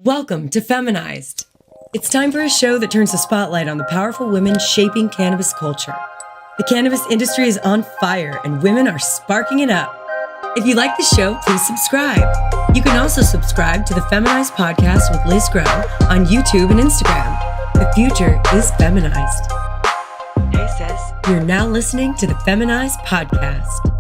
Welcome to Feminized. It's time for a show that turns the spotlight on the powerful women shaping cannabis culture. The cannabis industry is on fire and women are sparking it up. If you like the show, please subscribe. You can also subscribe to the Feminized podcast with Liz Grow on YouTube and Instagram. The future is feminized. Hey sis, you're now listening to the Feminized podcast.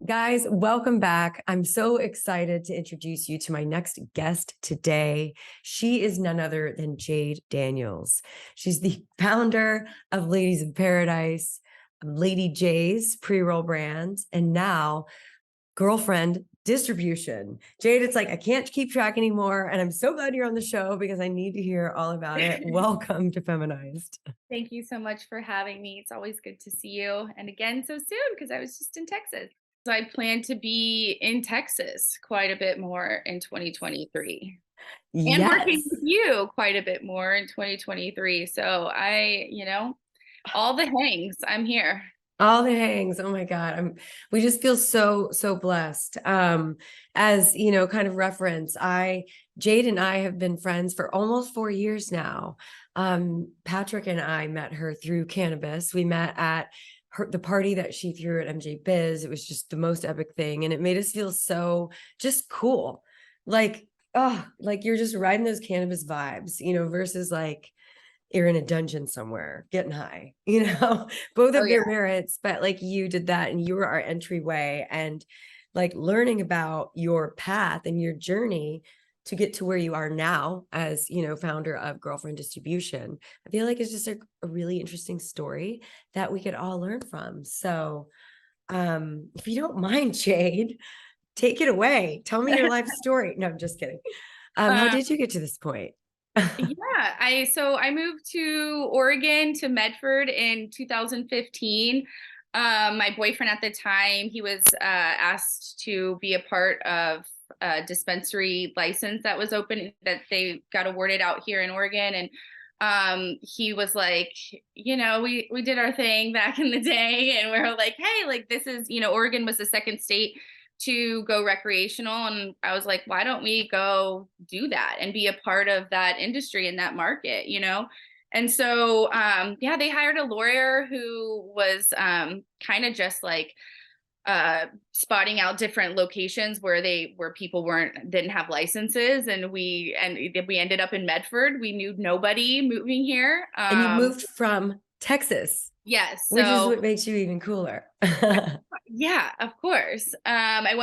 Guys, welcome back. I'm so excited to introduce you to my next guest today. She is none other than Jade Daniels. She's the founder of Ladies of Paradise, Lady J's pre-roll brands, and now Girlfriend Distribution. Jade, it's like I can't keep track anymore, and I'm so glad you're on the show because I need to hear all about it. Welcome to Feminized. Thank you so much for having me. It's always good to see you. And again, so soon because I was just in Texas. So I plan to be in Texas quite a bit more in 2023 and working with you quite a bit more in 2023. So all the hangs, I'm here. All the hangs. Oh my God. We just feel so blessed. As you know, kind of reference, Jade and I have been friends for almost 4 years now. Patrick and I met her through cannabis. We met at the party that she threw at MJ Biz. It was just the most epic thing. And it made us feel so just cool. Like you're just riding those cannabis vibes, versus like you're in a dungeon somewhere getting high, both of their merits, but like you did that and you were our entryway, and like learning about your path and your journey to get to where you are now as, founder of Girlfriend Distribution. I feel like it's just a really interesting story that we could all learn from. So if you don't mind, Jade, take it away. Tell me your life story. No, I'm just kidding. How did you get to this point? I moved to Oregon, to Medford in 2015. My boyfriend at the time, he was asked to be a part of a dispensary license that was open, that they got awarded out here in Oregon. And he was like, we did our thing back in the day, and we were like, hey, like this is, Oregon was the second state to go recreational. And I was like, why don't we go do that and be a part of that industry and that market, And so, they hired a lawyer who was kind of just like spotting out different locations where people didn't have licenses. And we ended up in Medford. We knew nobody moving here. And you moved from Texas. Yes. Which is what makes you even cooler. Yeah, of course. I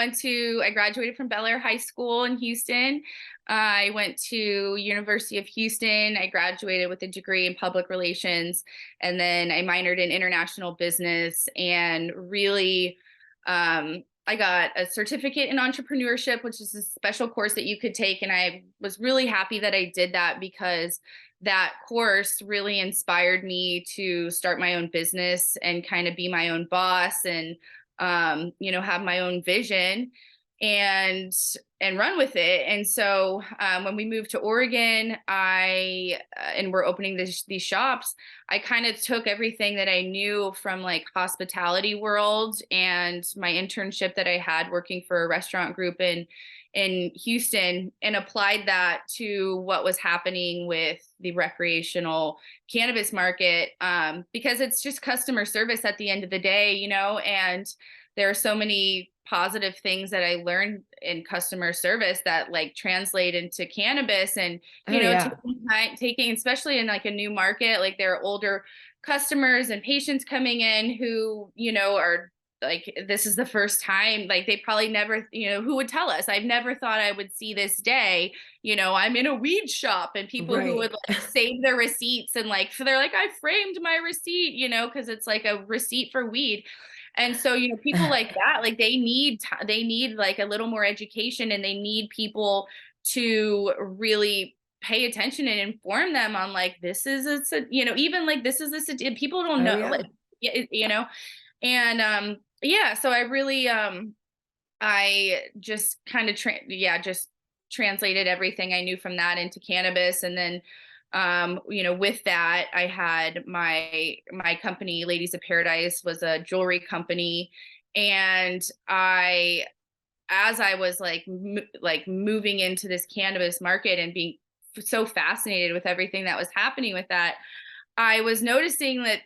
graduated from Bel Air High School in Houston. I went to University of Houston. I graduated with a degree in public relations, and then I minored in international business, and really, I got a certificate in entrepreneurship, which is a special course that you could take. And I was really happy that I did that because that course really inspired me to start my own business and kind of be my own boss and, have my own vision and run with it. And so when we moved to Oregon, and we're opening these shops, I kind of took everything that I knew from like hospitality world and my internship that I had working for a restaurant group in Houston, and applied that to what was happening with the recreational cannabis market, because it's just customer service at the end of the day, and there are so many positive things that I learned in customer service that like translate into cannabis. And, taking, especially in like a new market, like there are older customers and patients coming in who, are like, this is the first time, like they probably never, who would tell us? I've never thought I would see this day. I'm in a weed shop, and people who would like save their receipts, and like, so they're like, I framed my receipt, because it's like a receipt for weed. And so, people like that, like they need like a little more education, and they need people to really pay attention and inform them on like, this is even like, this is people don't know, like, and so I really, I just kind of, just translated everything I knew from that into cannabis. And then, with that, I had my company, Ladies of Paradise, was a jewelry company. And I as I was like moving into this cannabis market and being so fascinated with everything that was happening with that, I was noticing that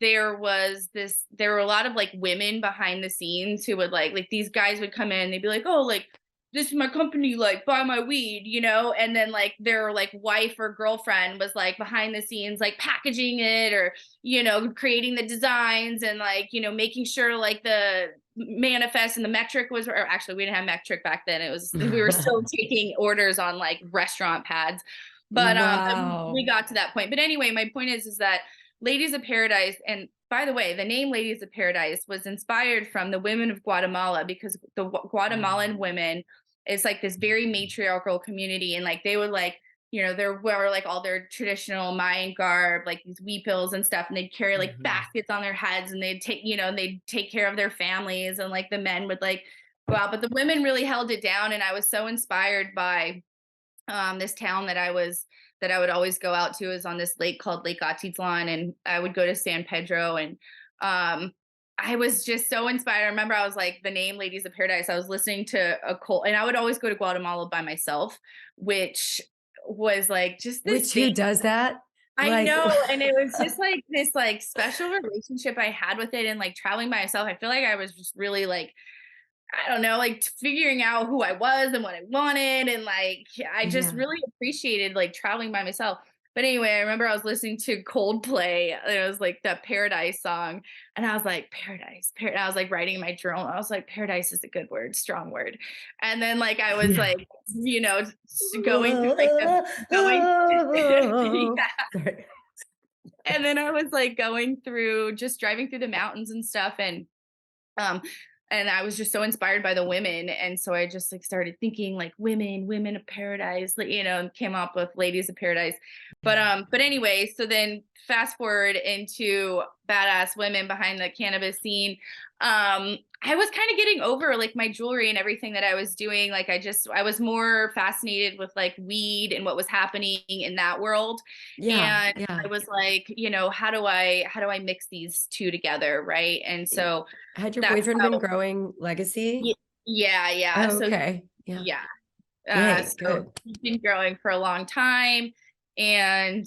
there were a lot of like women behind the scenes who would like these guys would come in, they'd be like, oh, like this is my company, like buy my weed, you know, and then like their like wife or girlfriend was like behind the scenes like packaging it, or you know, creating the designs and like, you know, making sure like the manifest and the metric was, or actually we didn't have metric back then, it was, we were still taking orders on like restaurant pads, but we Wow. got to that point. But anyway, my point is that Ladies of Paradise, and by the way, the name Ladies of Paradise was inspired from the women of Guatemala, because the Guatemalan women is like this very matriarchal community, and like they would like, you know, there were like all their traditional Mayan garb, like these weepils and stuff, and they'd carry like Mhm. baskets on their heads, and they'd take, you know, they'd take care of their families, and like the men would like go out, but the women really held it down. And I was so inspired by this town that I would always go out to is on this lake called Lake Atitlan, and I would go to San Pedro, and um, I was just so inspired. I remember I was like, the name Ladies of Paradise. I was listening to a Cole, and I would always go to Guatemala by myself, which was like just this Which thing. who does that? I Like, know, and it was just like this like special relationship I had with it, and like traveling by myself. I feel like I was just really like, I don't know, like figuring out who I was and what I wanted. And like, I just yeah. really appreciated like traveling by myself. But anyway, I remember I was listening to Coldplay. It was like that Paradise song. And I was like, Paradise, Paradise. I was like writing in my journal. I was like, Paradise is a good word, strong word. And then like, I was Yeah. like, you know, going through like going, yeah. Sorry. And then I was like going through, just driving through the mountains and stuff. Um, and I was just so inspired by the women. And so I just like started thinking like women of paradise, like, you know, and came up with Ladies of Paradise. But anyway, so then fast forward into badass women behind the cannabis scene. I was kind of getting over like my jewelry and everything that I was doing. Like I was more fascinated with like weed and what was happening in that world. Yeah. And Yeah. I was like, you know, how do I mix these two together? Right. And so Had your that's boyfriend been how, growing legacy? yeah, yeah. Oh, So okay. Yeah. yeah. Yay. So Good. he's been growing for a long time, and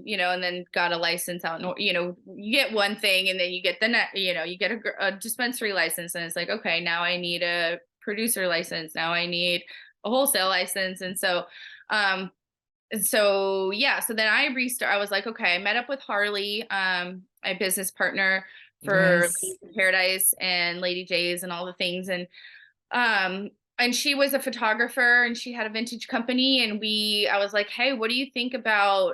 you know, and then got a license out. You know, you get one thing, and then you get the net. You know, you get a dispensary license, and it's like, okay, now I need a producer license. Now I need a wholesale license, um, and so yeah. So then I restart. I was like, okay. I met up with Harley, my business partner for Yes. Ladies of Paradise and Lady J's and all the things, um and she was a photographer, and she had a vintage company, and I was like, hey, what do you think about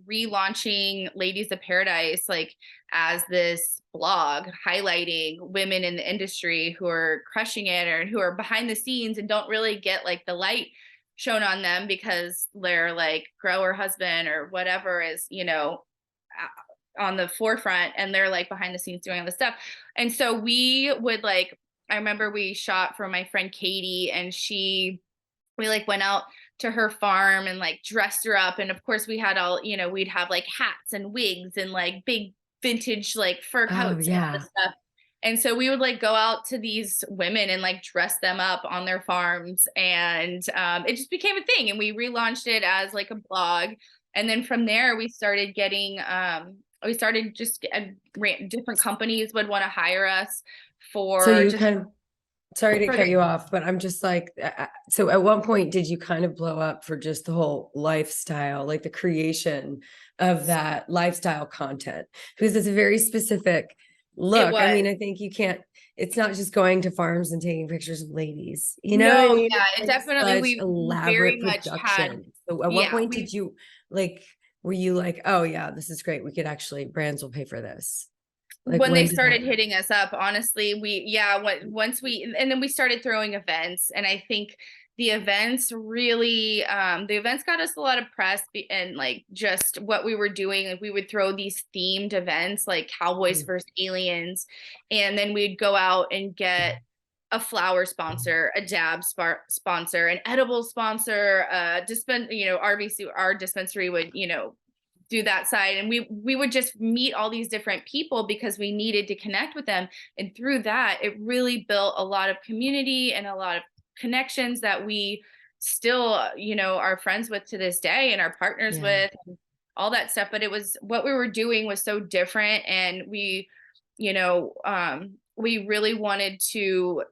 relaunching Ladies of Paradise, like as this blog highlighting women in the industry who are crushing it, or who are behind the scenes and don't really get like the light shown on them because their like grower husband or whatever is, you know, on the forefront, and they're like behind the scenes doing all this stuff. And so we would like, I remember we shot for my friend Katie, and we like went out to her farm and like dressed her up. And of course we had all, you know, we'd have like hats and wigs and like big vintage like fur Oh, coats and all this yeah. stuff. And so we would like go out to these women and like dress them up on their farms. And it just became a thing. And we relaunched it as like a blog. And then from there, we started just different companies would want to hire us So for you just kind of, sorry to for cut the you off, but I'm just like, so at one point, did you kind of blow up for just the whole lifestyle, like the creation of that lifestyle content? Because it's a very specific it look. I was. mean, I think you can't, it's not just going to farms and taking pictures of ladies. You know what I No, mean? yeah, It's it like definitely, such we very elaborate much had, production. So at what yeah, point did you like, were you like, oh yeah, this is great. We could actually, brands will pay for this. Like when they when did that? started hitting us up, honestly, once we, and then we started throwing events. And I think the events really, the events got us a lot of press, and like just what we were doing. Like we would throw these themed events like Cowboys Mm. versus Aliens, and then we'd go out and get a flower sponsor, a dab sponsor, an edible sponsor, you know, RBC, our dispensary would, you know, do that side. And we would just meet all these different people because we needed to connect with them. And through that, it really built a lot of community and a lot of connections that we still, are friends with to this day and are partners Yeah. with, and all that stuff. But it was, what we were doing was so different. And we really wanted to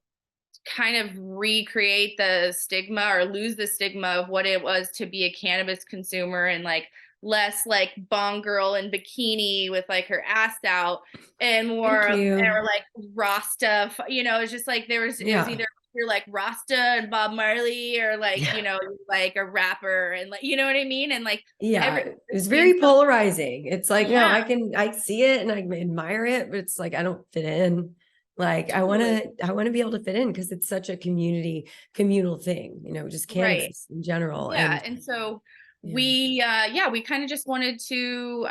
kind of recreate the stigma or lose the stigma of what it was to be a cannabis consumer, and like less like bong girl in bikini with like her ass out, and more Thank you. or like Rasta, it's just like it was Yeah. either you're like Rasta and Bob Marley, or like, Yeah. like a rapper, and like, you know what I mean? And like Yeah. every It was being very so, polarizing. It's like, no, yeah, I see it and I admire it, but it's like, I don't fit in. Like, totally. I want to be able to fit in because it's such a communal thing, just Right. cannabis in general. Yeah. And And so yeah. we kind of just wanted to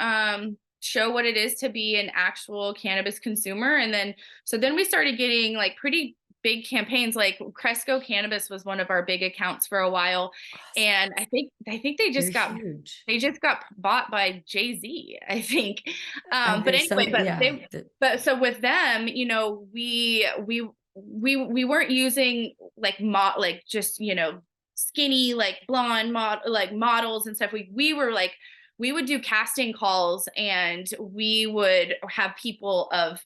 show what it is to be an actual cannabis consumer. And then we started getting like pretty big campaigns. Like Cresco Cannabis was one of our big accounts for a while. Awesome. And I think They're huge. they just got bought by Jay-Z, I think. But There's anyway, some, yeah. but so with them, we weren't using like like just, skinny like blonde like models and stuff. We were like, we would do casting calls, and we would have people of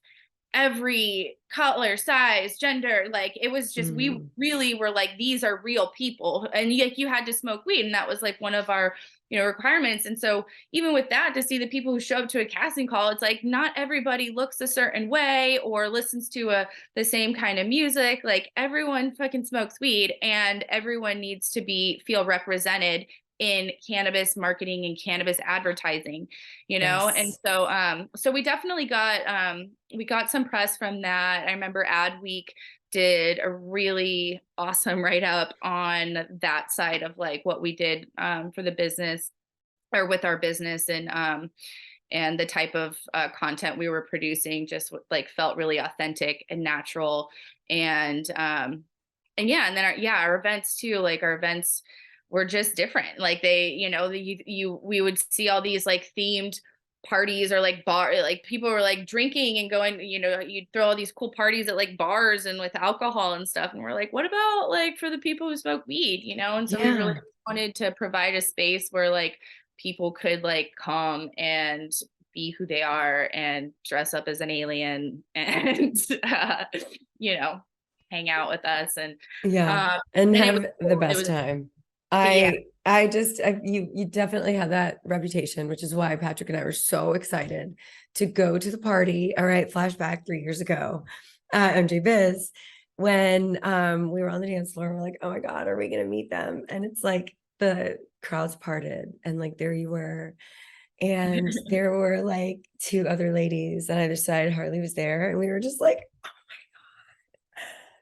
every color, size, gender. Like it was just, we Mhm. really were like, these are real people, and yet you had to smoke weed, and that was like one of our requirements. And so even with that, to see the people who show up to a casting call, it's like not everybody looks a certain way or listens to the same kind of music. Like everyone fucking smokes weed, and everyone needs to feel represented in cannabis marketing and cannabis advertising, and Yes. so we definitely we got some press from that. I remember Adweek did a really awesome write up on that side of like what we did for the business, or with our business, and the type of content we were producing just like felt really authentic and natural. And yeah, and then our events too, like our events were just different. Like we would see all these like themed parties, or like like people were like drinking and going, you'd throw all these cool parties at like bars and with alcohol and stuff. And we're like, what about like for the people who smoke weed, And so we really Yeah. wanted to provide a space where like people could like come and be who they are and dress up as an alien and you know hang out with us. Yeah. um And and it was have the cool. It best was, time. yeah, You definitely had that reputation, which is why Patrick and I were so excited to go to the party. All right, flashback 3 years ago, MJ Biz, when we were on the dance floor. We're like, oh my God, are we gonna meet them? And it's like the crowds parted, and like there you were. And there were like two other ladies on either side. Harley was there, and we were just like,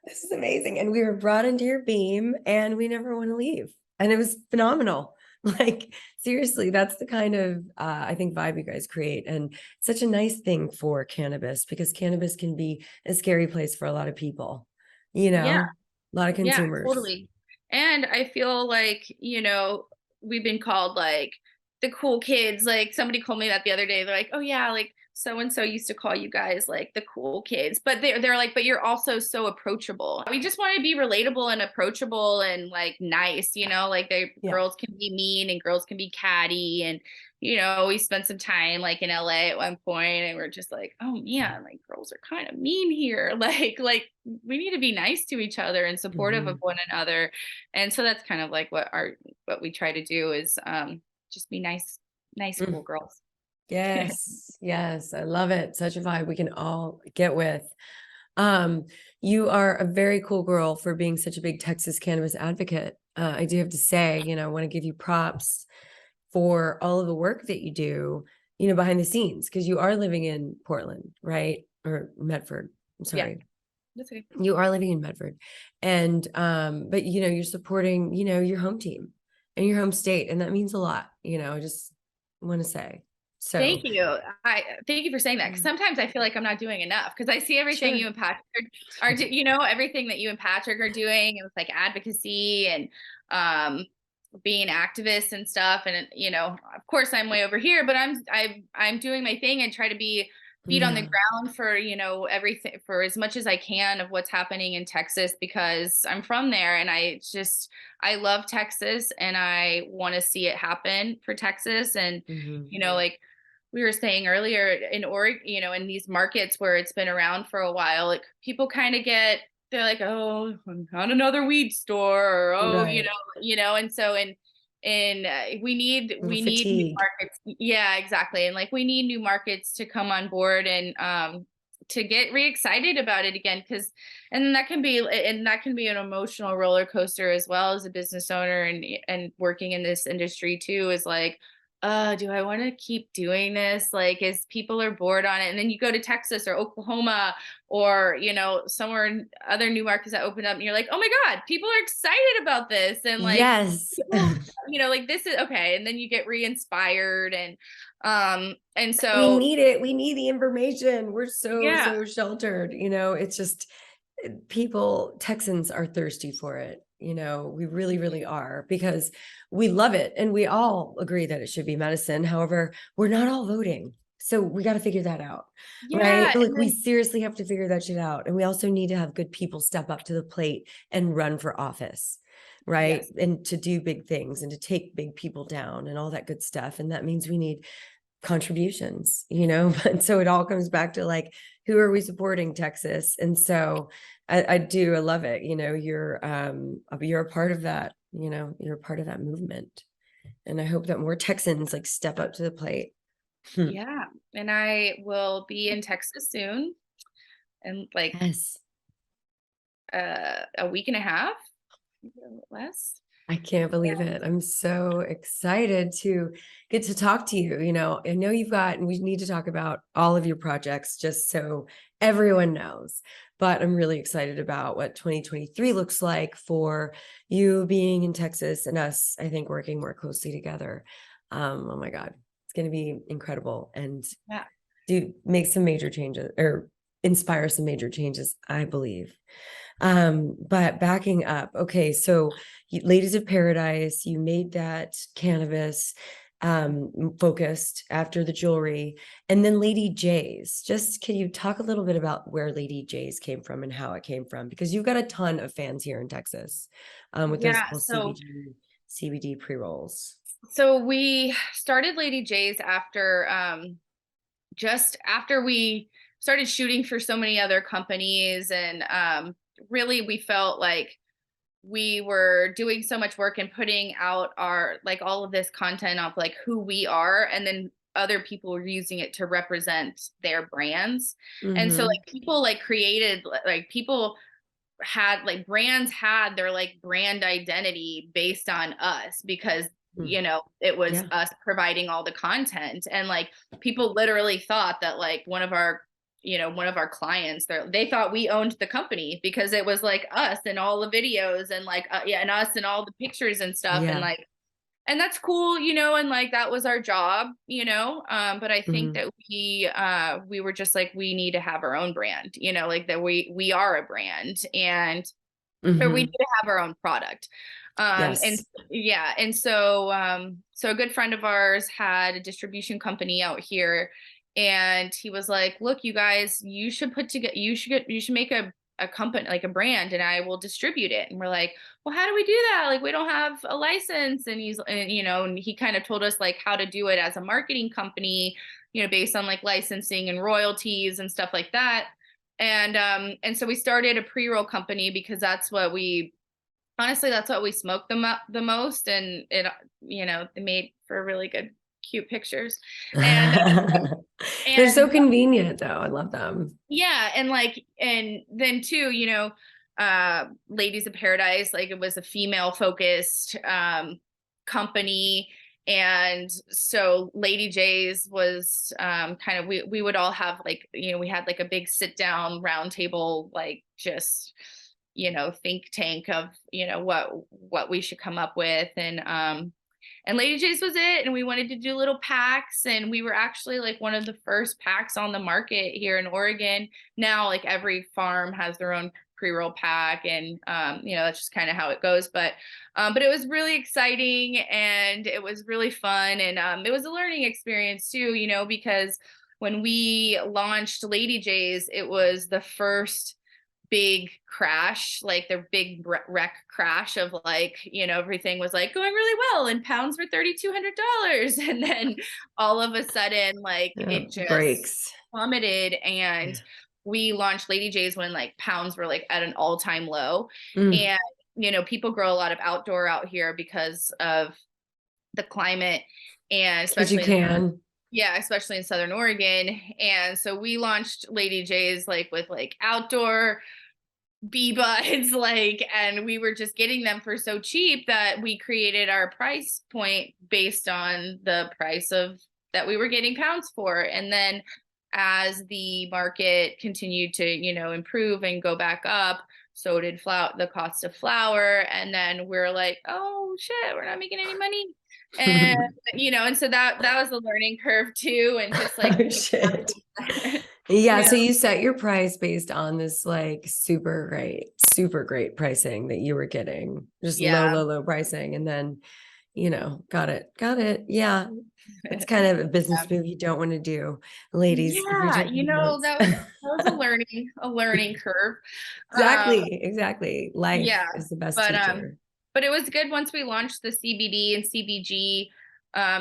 this is amazing. And we were brought into your beam, and we never want to leave. And it was phenomenal. Like, seriously, that's the kind of, I think, vibe you guys create. And such a nice thing for cannabis, because cannabis can be a scary place for a lot of people, yeah, a lot of yeah, consumers. totally. And I feel like, we've been called like the cool kids. Like somebody called me that the other day. They're like, oh yeah, like so and so used to call you guys like the cool kids. But they're like, but you're also so approachable. We just want to be relatable and approachable and like nice, like Yeah. girls can be mean and girls can be catty. And we spent some time like in LA at one point, and we're just like, oh man, like girls are kind of mean here. Like we need to be nice to each other and supportive of Mhm. one another. And so that's kind of like what we try to do is just be nice, Mm. cool girls. Yes. Yes. I love it. Such a vibe we can all get with. Um, you are a very cool girl for being such a big Texas cannabis advocate. I do have to say, I want to give you props for all of the work that you do, behind the scenes, because you are living in Portland, right? Or Medford. I'm Yeah, sorry. that's okay. You are living in Medford. And but you're supporting, your home team and your home state. And that means a lot, I just want to say. Thank So you. I thank you for saying that, because mm, sometimes I feel like I'm not doing enough, because I see everything you sure. and Patrick everything that you and Patrick are doing with like advocacy and um being activists and stuff. And, of course I'm way over here, but I'm doing my thing and try to be feet on the Yeah. ground for, everything, for as much as I can of what's happening in Texas, because I'm from there, and I love Texas, and I want to see it happen for Texas. And, Hmm. like we were saying earlier, in Oregon, in these markets where it's been around for a while, like people kind of they're like, oh, not another weed store, or oh, Right. and so, and Little we need new fatigue. markets. Yeah, exactly. And like we need new markets to come on board, and to get re-excited about it again, because and that can be an emotional roller coaster as well, as a business owner, and working in this industry too, is like, do I want to keep doing this? Like, as people are bored on it. And then you go to Texas or Oklahoma, or, somewhere in other new markets that open up, and you're like, oh my God, people are excited about this. And like, Yes. people, like, this is okay. And then you get re-inspired. And We so, need it. We need the information. We're so, yeah, so sheltered. It's just people, Texans are thirsty for it. We really, really are, because we love it. And we all agree that it should be medicine. However, we're not all voting. So we got to figure that out. Right. yeah. Like, And we then, seriously have to figure that shit out. And we also need to have good people step up to the plate and run for office. Right. yes, And to do big things and to take big people down and all that good stuff. And that means we need contributions, but so it all comes back to like, who are we supporting, Texas? And so I love it. You're a part of that, you're a part of that movement. And I hope that more Texans like step up to the plate. yeah. And I will be in Texas soon, and like Yes. a week and a half, less. I can't believe it. I'm so excited to get to talk to you. I know and we need to talk about all of your projects just so everyone knows. But I'm really excited about what 2023 looks like for you being in Texas and us, I think, working more closely together. Oh my God, it's going to be incredible, and Yeah. do make some major changes, or inspire some major changes, I believe. But backing up, okay, so Ladies of Paradise, you made that cannabis focused after the jewelry, and then Lady J's. Just can you talk a little bit about where Lady J's came from and how it came from? Because you've got a ton of fans here in Texas, with those Yeah. little CBD pre-rolls. So we started Lady J's after, just after we started shooting for so many other companies. And really, we felt like we were doing so much work and putting out like all of this content of like who we are, and then other people were using it to represent their brands. And so Mm-hmm. like people like created, like people had, like brands had their like brand identity based on us, because it was Yeah. us providing all the content. And like people literally thought that like one of our clients, they thought we owned the company, because it was like us and all the videos, and like yeah, and us and all the pictures and stuff. And Yeah. like, and that's cool, and like that was our job. But I think Mm-hmm. that we were just like, we need to have our own brand, like that we are a brand, and or we need Mm-hmm. to have our own product. And Yes. yeah, and so a good friend of ours had a distribution company out here, and he was like, look, you guys, you should you should make a company, like a brand, and I will distribute it. And we're like, well, how do we do that? Like, we don't have a license. And he kind of told us like how to do it as a marketing company, based on like licensing and royalties and stuff like that. And so we started a pre-roll company, because that's what we smoked the most. And it made for really good, cute pictures. And They're so and convenient, though. I love them. yeah, and like, and then too, Ladies of Paradise, like it was a female focused company. And so Lady J's was kind of, we would all have like, we had like a big sit down round table, like just think tank of what we should come up with. And Lady J's was it. And we wanted to do little packs. And we were actually like one of the first packs on the market here in Oregon. Now, like every farm has their own pre-roll pack, and that's just kind of how it goes. But it was really exciting, and it was really fun, and it was a learning experience too, because when we launched Lady J's, it was the first big crash, like their big wreck crash of like, everything was like going really well and pounds were $3,200. And then all of a sudden, like it just breaks, plummeted. And we launched Lady J's when like pounds were like at an all-time low. Mm. And, people grow a lot of outdoor out here because of the climate, and Because you especially can. especially in Southern Oregon. And so we launched Lady J's like with like outdoor bee buds, like, and we were just getting them for so cheap that we created our price point based on the price of that we were getting pounds for. And then as the market continued to, improve and go back up, so did the cost of flour. And then we're like, oh shit, we're not making any money. And and so that was a learning curve too. And just like Oh, shit. Yeah, yeah. so you set your price based on this like super great pricing that you were getting, just low pricing, and then got it. Yeah, it's kind of a business move you don't want to do, ladies. If you're Yeah, taking notes. that was a learning curve. Exactly. Life Yeah, is the best but teacher. but it was good once we launched the CBD and CBG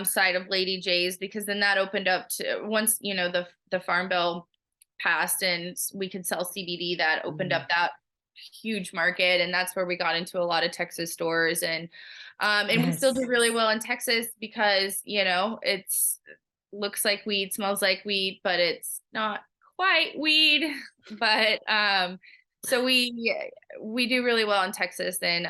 side of Lady J's, because then that opened up to, once the Farm Bill passed and we could sell CBD, that opened up that huge market, and that's where we got into a lot of Texas stores, and we still do really well in Texas because it's looks like weed, smells like weed, but it's not quite weed. But so we do really well in Texas, and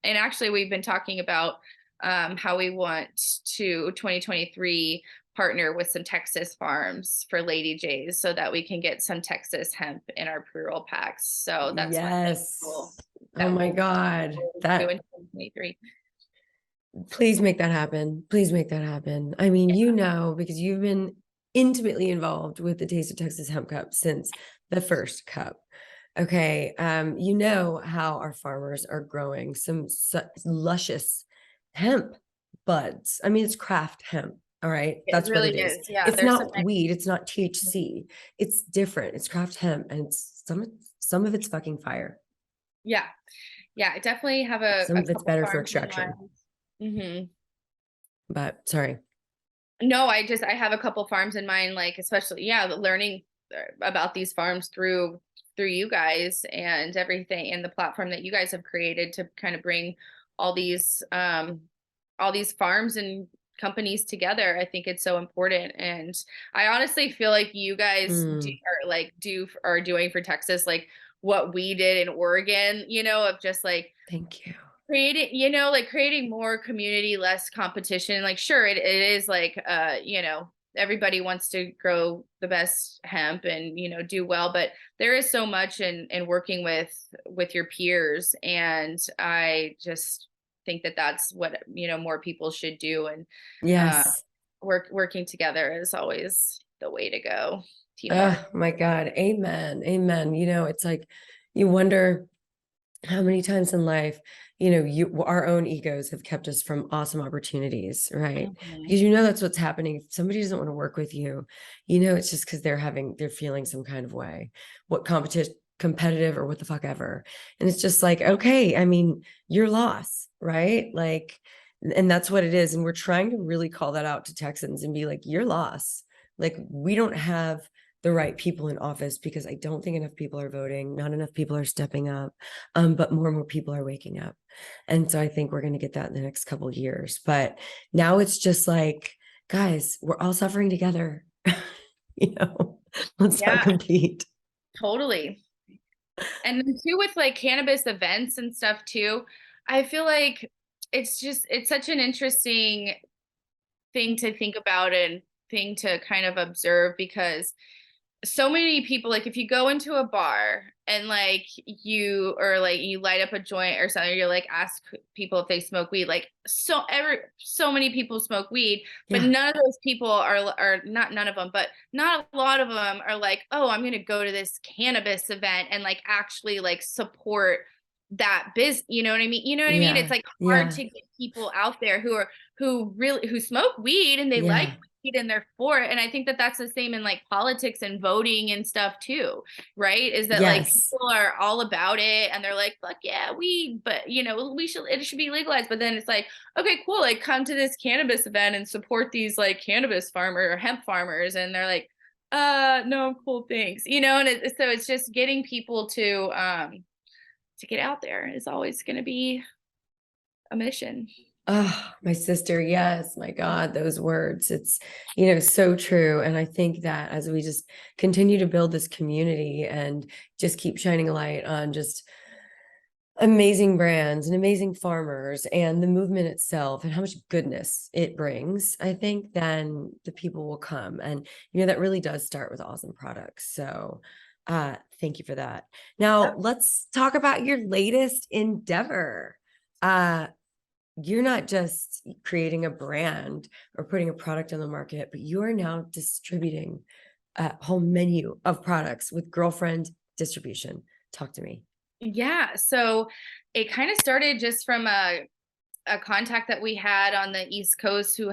actually we've been talking about how we want to 2023 partner with some Texas farms for Lady J's so that we can get some Texas hemp in our pre-roll packs. So that's one thing Oh my God. do in 2023. Please make that happen. Please make that happen. I mean, because you've been intimately involved with the Taste of Texas Hemp Cup since the first cup. Okay. You know how our farmers are growing some luscious hemp buds. I mean, it's craft hemp. All right. That's really what it is. Yeah, It's not weed. It's not THC. It's different. It's craft hemp, and it's some of it's fucking fire. Yeah. I definitely have some of it's better for extraction. Mm-hmm. But sorry. No, I have a couple farms in mind, like especially learning about these farms through you guys and everything, and the platform that you guys have created to kind of bring all these farms and companies together. I think it's so important, and I honestly feel like you guys are doing for Texas like what we did in Oregon, of just like, thank you, creating more community, less competition. Like, sure, it is like, everybody wants to grow the best hemp and, do well, but there is so much in working with your peers. And I just think that that's what, more people should do. And yes, working together is always the way to go. Teamwork. Oh my God. Amen. It's like, you wonder how many times in life, our own egos have kept us from awesome opportunities, right? Mm-hmm. Because that's what's happening. If somebody doesn't want to work with you, it's just because they're feeling some kind of way, what competitive or what the fuck ever. And it's just like, okay, I mean, your loss, right? Like, and that's what it is. And we're trying to really call that out to Texans and be like, your loss. Like, we don't have the right people in office because I don't think enough people are voting. Not enough people are stepping up, but more and more people are waking up. And so I think we're going to get that in the next couple of years. But now it's just like, guys, we're all suffering together. Let's not compete. Totally. And then too, with like cannabis events and stuff too, I feel like it's such an interesting thing to think about and thing to kind of observe, because so many people, like if you go into a bar and like you light up a joint or something, you're like ask people if they smoke weed, like so many people smoke weed, but Yeah. none of those people are not none of them, but not a lot of them are like, oh, I'm gonna go to this cannabis event and like actually like support that you know what I mean, it's Yeah. like hard Yeah. to get people out there who smoke weed and they like Yeah. and they're for it. And I think that that's the same in like politics and voting and stuff too, right? Is that like Yes. people are all about it and they're like, fuck yeah, weed, but it should be legalized. But then it's like, okay, cool, like come to this cannabis event and support these like cannabis farmer or hemp farmers. And they're like, no, cool, thanks. And so it's just getting people to get out there is always going to be a mission. Oh, my sister. Yes. My God, those words. It's, so true. And I think that as we just continue to build this community and just keep shining a light on just amazing brands and amazing farmers and the movement itself and how much goodness it brings, I think then the people will come. And, that really does start with awesome products. So, thank you for that. Now, let's talk about your latest endeavor. You're not just creating a brand or putting a product on the market, but you are now distributing a whole menu of products with Girlfriend Distribution. Talk to me. Yeah. So it kind of started just from a contact that we had on the East Coast who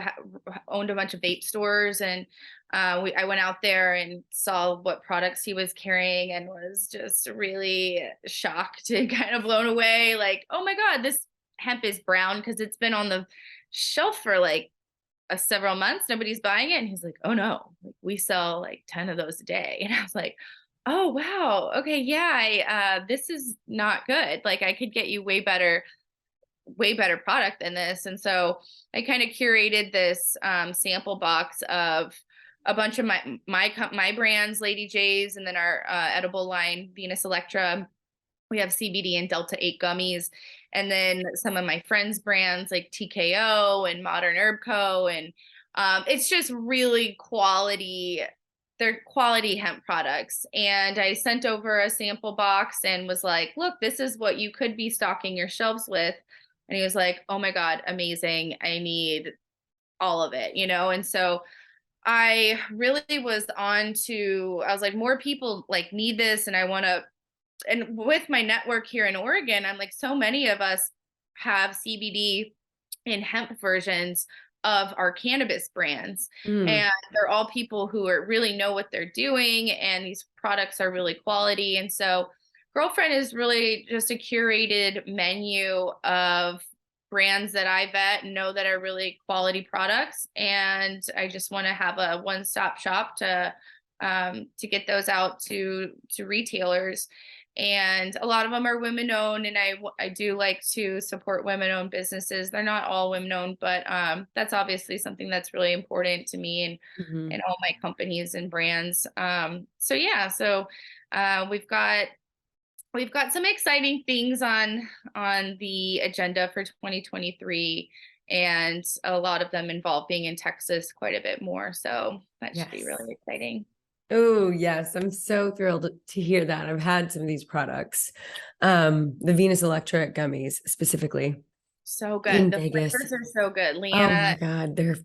owned a bunch of vape stores. And I went out there and saw what products he was carrying and was just really shocked and kind of blown away. Like, oh my God, this hemp is brown because it's been on the shelf for like several months. Nobody's buying it. And he's like, oh no, like, we sell like 10 of those a day. And I was like, oh wow, okay, yeah, this is not good. Like I could get you way better product than this. And so I kind of curated this sample box of a bunch of my brands, Lady J's, and then our edible line, Venus Electra. We have CBD and Delta 8 gummies, and then some of my friends' brands like TKO and Modern Herb Co. And it's just really quality. They're quality hemp products. And I sent over a sample box and was like, look, this is what you could be stocking your shelves with. And he was like, oh my God, amazing. I need all of it, And so I really was I was like, more people like need this. And I want to, and with my network here in Oregon, I'm like, so many of us have CBD and hemp versions of our cannabis brands. Mm. And they're all people who really know what they're doing. And these products are really quality. And so Girlfriend is really just a curated menu of brands that I vet and know that are really quality products. And I just want to have a one-stop shop to get those out to retailers. And a lot of them are women owned, and I do like to support women owned businesses. They're not all women owned, but that's obviously something that's really important to me and all my companies and brands. So yeah, so we've got some exciting things on the agenda for 2023, and a lot of them involve being in Texas quite a bit more. So that should be really exciting. Oh, yes. I'm so thrilled to hear that. I've had some of these products. The Venus Electric gummies specifically So in good. The Vegas. flavors are so good. Oh my Leanna. God. They're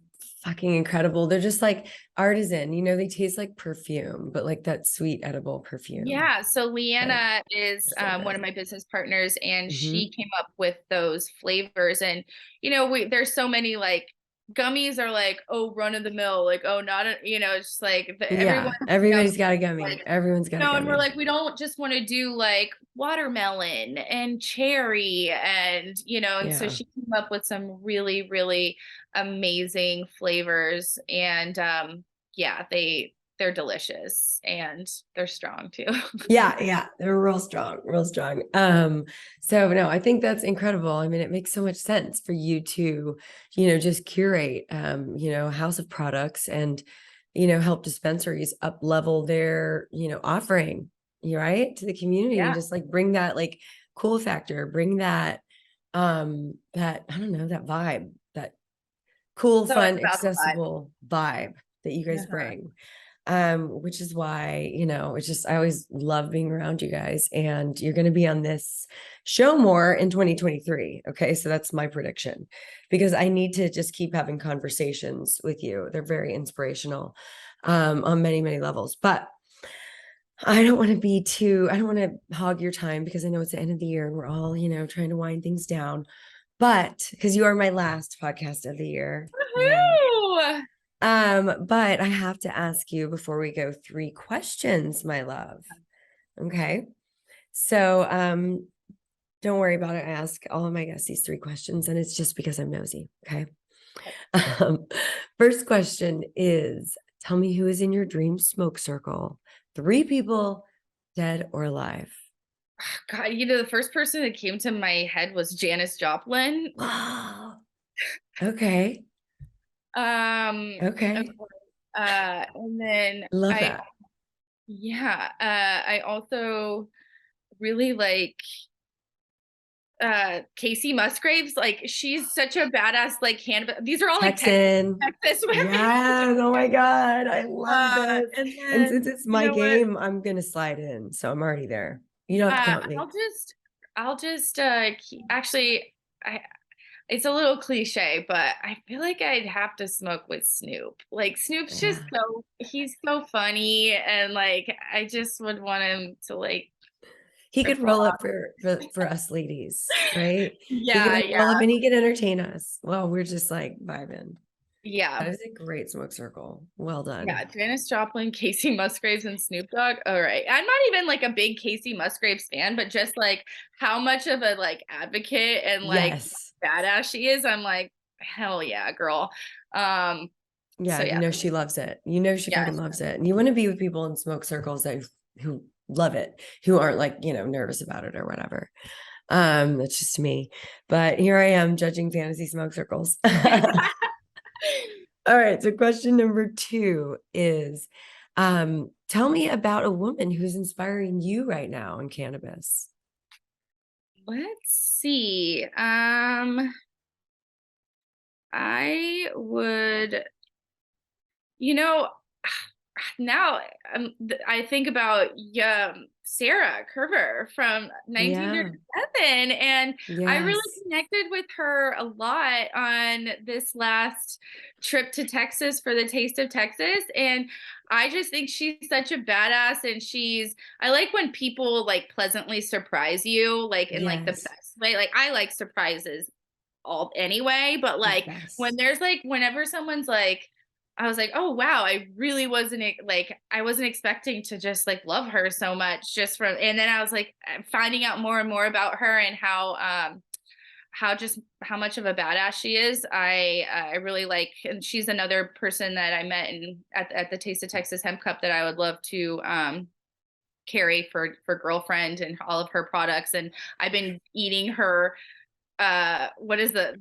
fucking incredible. They're just like artisan, they taste like perfume, but like that sweet edible perfume. Yeah. So Like, Leanna is so one of good. my business partners, and Mm-hmm. she came up with those flavors. And, there's so many like gummies are like, oh, run of the mill, like, oh, it's just like everyone, Yeah. Everybody's got a like, gummy. Everyone's got a and we're gummy. like, we don't just want to do like watermelon and cherry and so Yeah. she came up with some really, really amazing flavors. And yeah, they're delicious and they're strong too. Yeah, yeah, they're real strong, real strong. So no, I think that's incredible. I mean, it makes so much sense for you to, just curate, house of products and, help dispensaries up level their, offering, right, to the community and Yeah. just like bring that like cool factor, bring that, that I don't know, that vibe, that cool, So it's fun, about the vibe. accessible vibe that you guys Uh-huh. bring. which is why, it's just, I always love being around you guys, and you're going to be on this show more in 2023. Okay. So that's my prediction, because I need to just keep having conversations with you. They're very inspirational, on many, many levels, but I don't want to hog your time, because I know it's the end of the year and we're all, trying to wind things down, but because you are my last podcast of the year. Yay. Woohoo! But I have to ask you before we go 3 questions, my love. Okay. So, don't worry about it. I ask all of my guests these 3 questions, and it's just because I'm nosy. Okay. First question is, tell me who is in your dream smoke circle. 3 people, dead or alive. God, the first person that came to my head was Janis Joplin. Wow. Okay. Um, Okay. and then Love that. I also really like Casey Musgraves. Like, she's such a badass, like, cannabis. These are all like Texan. Texas women. Yes. Oh my God. I love this. And And since then it's my game, I'm going to slide in. So I'm already there. You don't have to count me. Actually, I it's a little cliche, but I feel like I'd have to smoke with Snoop. Like, Snoop's just Yeah. he's so funny, and like, I just would want him to like He could rip roll off. up for us ladies, right? He Yeah, could yeah, roll up and he could entertain us. Well, we're just like vibing. yeah. That is a great smoke circle. Well done. Yeah, Janis Joplin, Casey Musgraves, and Snoop Dogg. All right. I'm not even like a big Casey Musgraves fan, but just like how much of a like advocate and like Yes. badass she is, I'm like, hell yeah, girl. Yeah, So yeah, she loves it. She yeah, fucking loves it. And you want to be with people in smoke circles that who love it, who aren't like, nervous about it or whatever. That's just me. But here I am judging fantasy smoke circles. All right. So question number 2 is, tell me about a woman who's inspiring you right now in cannabis. Let's see. I would, you know, now I think about Sarah Kerber from Yeah. 1937, and I really Yes. connected with her a lot on this last trip to Texas for the Taste of Texas. And I just think she's such a badass, and I like when people like pleasantly surprise you, like in like the Yes. best way. Like, I like surprises all anyway, but The like when best. there's like whenever someone's like, I was like, oh wow, I really wasn't like, I wasn't expecting to just like love her so much just from, and then I was like finding out more and more about her and how much of a badass she is. I really like, and she's another person that I met at the Taste of Texas Hemp Cup that I would love to carry for girlfriend and all of her products. And I've been eating her what is the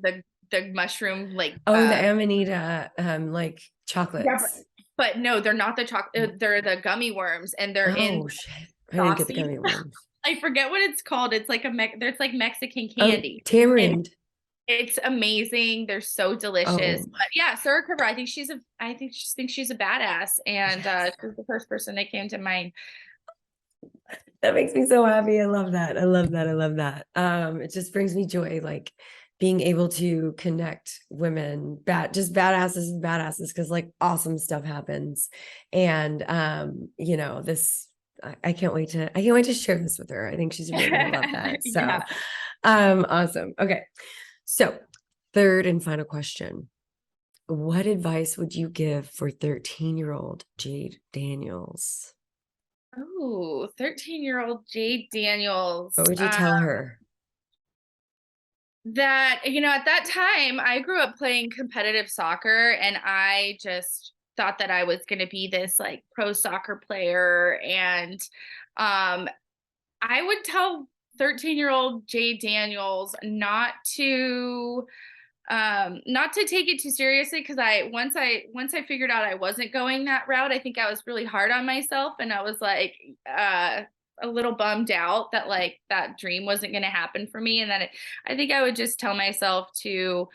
mushroom like Oh, the Amanita, like yeah, chocolates. but no, they're not the chocolate, they're the gummy worms, and they're in Oh shit. I didn't get the saucy. gummy worms. I forget what it's called. It's like there's like Mexican Oh, candy, and tamarind. it's amazing. They're so delicious. Oh, But yeah, Sarah Kerber, I think she's a badass, and yes. she's the first person that came to mind. That makes me so happy. I love that. I love that. I love that. It just brings me joy, like being able to connect women, just badasses and badasses, because like awesome stuff happens. And this I can't wait to share this with her. I think she's really gonna love that. So Yeah. awesome. Okay. So 3rd and final question. What advice would you give for 13-year-old Jade Daniels? Oh, 13-year-old Jade Daniels. What would you tell her? That, at that time, I grew up playing competitive soccer, and I just thought that I was going to be this like pro soccer player. And I would tell 13-year-old Jade Daniels not to take it too seriously, because once I figured out I wasn't going that route, I think I was really hard on myself, and I was like a little bummed out that like that dream wasn't going to happen for me, and I think I would just tell myself to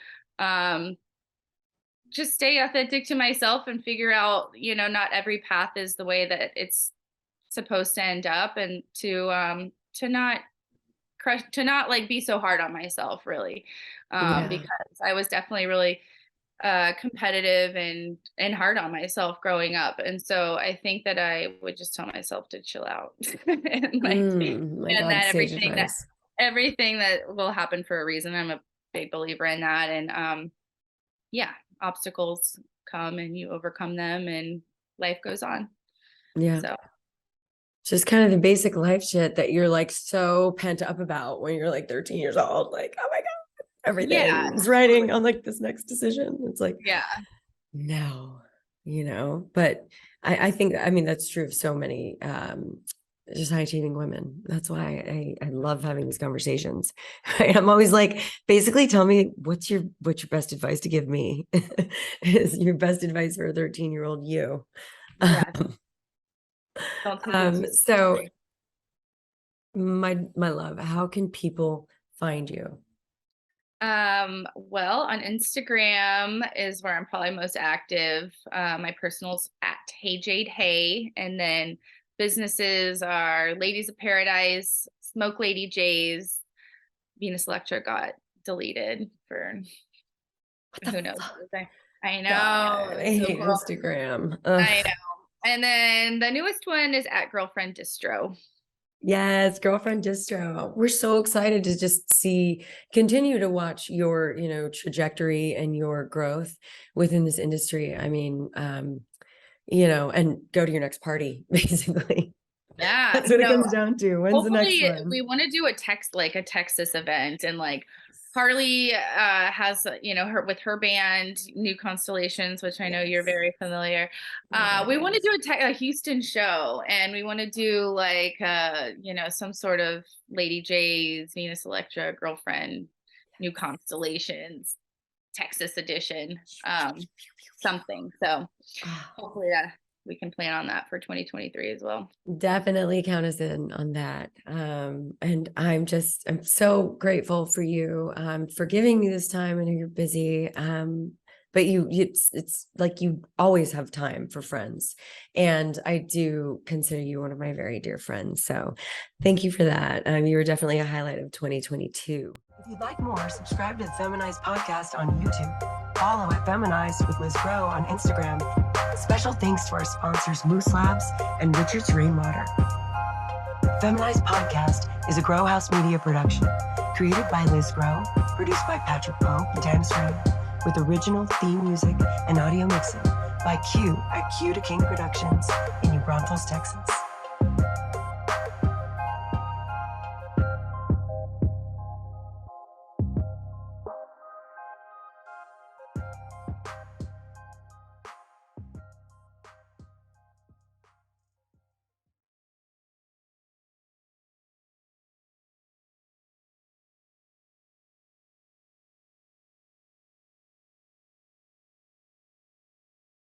just stay authentic to myself and figure out, not every path is the way that it's supposed to end up, and to not like be so hard on myself, really. Yeah. Because I was definitely really competitive and hard on myself growing up. And so I think that I would just tell myself to chill out and My and God, that sage advice. everything that will happen for a reason. I'm a big believer in that. And yeah, obstacles come and you overcome them and life goes on. Yeah. So Just kind of the basic life shit that you're like so pent up about when you're like 13 years old. Like, oh my God, yeah, everything's totally. riding on like this next decision. It's like, Yeah. no, but I think, I mean, that's true of so many just high achieving women. That's why I love having these conversations. Right? I'm always like, basically tell me what's your best advice to give me is your best advice for a 13-year-old you. Yeah. Don't take it too So seriously. my love, how can people find you? Well, on Instagram is where I'm probably most active. My personal's at Hey Jade Hey, and then businesses are Ladies of Paradise, Smoke Lady J's, Venus Electra got deleted for What the who knows. fuck? I know. God, I It's so hate cool. Instagram. I Ugh. know. And then the newest one is at Girlfriend Distro. Yes, girlfriend distro. We're so excited to just continue to watch your, trajectory and your growth within this industry. I mean, and go to your next party, basically. Yeah. That's what it comes down to. When's the next Hopefully one? we want to do a Texas event, and like Harley has her with her band New Constellations, which I know you're Yes. very familiar. Oh my We want to goodness. do a Houston show, and we want to do like some sort of Lady J's Venus Electra girlfriend New Constellations Texas edition, something. So Ah, hopefully we can plan on that for 2023 as well. definitely count us in on that. And I'm so grateful for you for giving me this time. I know you're busy. But it's like you always have time for friends. And I do consider you one of my very dear friends. So thank you for that. You were definitely a highlight of 2022. If you'd like more, subscribe to the Feminized podcast on YouTube. Follow at Feminized with Liz Grow on Instagram. Special thanks to our sponsors, Moose Labs and Richard's Rainwater. Feminized Podcast is a Grow House Media production, created by Liz Grow, produced by Patrick Pope and Tanis Ray, with original theme music and audio mixing by Q at Q to King Productions in New Braunfels, Texas.